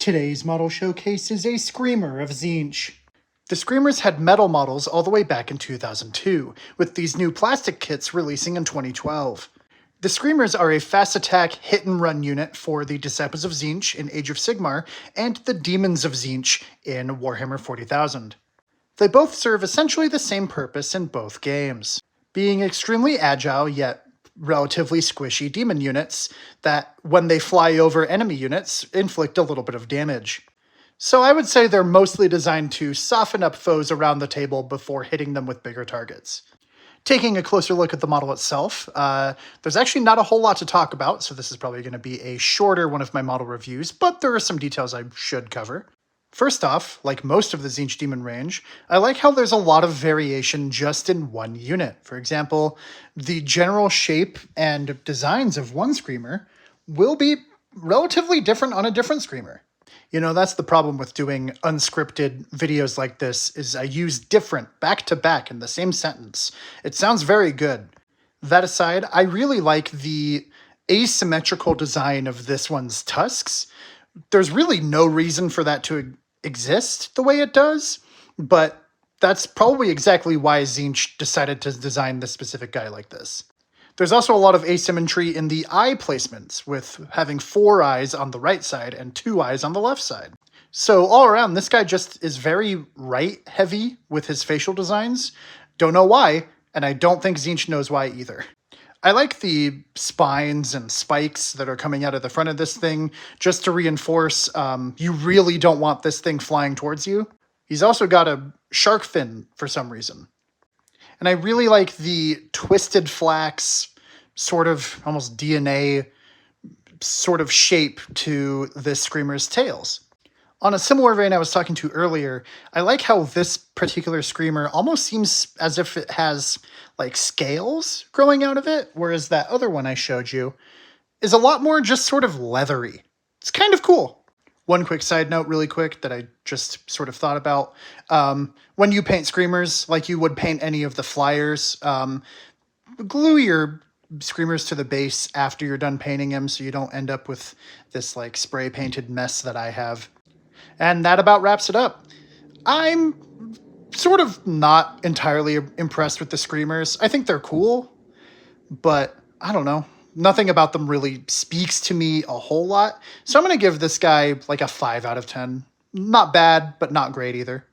Today's model showcase is a Screamer of Tzeentch. The Screamers had metal models all the way back in 2002, with these new plastic kits releasing in 2012. The Screamers are a fast attack hit and run unit for the Disciples of Tzeentch in Age of Sigmar and the Demons of Tzeentch in Warhammer 40,000. They both serve essentially the same purpose in both games, being extremely agile yet relatively squishy demon units that, when they fly over enemy units, inflict a little bit of damage. So I would say they're mostly designed to soften up foes around the table before hitting them with bigger targets. Taking a closer look at the model itself, there's actually not a whole lot to talk about, so this is probably going to be a shorter one of my model reviews, but there are some details I should cover. First off, like most of the Tzeentch Demon range, I like how there's a lot of variation just in one unit. For example, the general shape and designs of one Screamer will be relatively different on a different Screamer. You know, that's the problem with doing unscripted videos like this, is I use different back to back in the same sentence. It sounds very good. That aside, I really like the asymmetrical design of this one's tusks. There's really no reason for that to exist the way it does, but that's probably exactly why Tzeentch decided to design this specific guy like this. There's also a lot of asymmetry in the eye placements, with having 4 eyes on the right side and 2 eyes on the left side. So all around, this guy just is very right-heavy with his facial designs. Don't know why, and I don't think Tzeentch knows why either. I like the spines and spikes that are coming out of the front of this thing, just to reinforce you really don't want this thing flying towards you. He's also got a shark fin for some reason. And I really like the twisted flax, sort of almost DNA sort of shape to this Screamer's tails. On a similar vein I was talking to earlier, I like how this particular Screamer almost seems as if it has like scales growing out of it, whereas that other one I showed you is a lot more just sort of leathery. It's kind of cool. One quick side note really quick that I just sort of thought about. When you paint Screamers, like you would paint any of the flyers, glue your Screamers to the base after you're done painting them so you don't end up with this like spray painted mess that I have. And that about wraps it up. I'm sort of not entirely impressed with the Screamers. I think they're cool, but I don't know. Nothing about them really speaks to me a whole lot. So I'm going to give this guy like a 5 out of 10. Not bad, but not great either.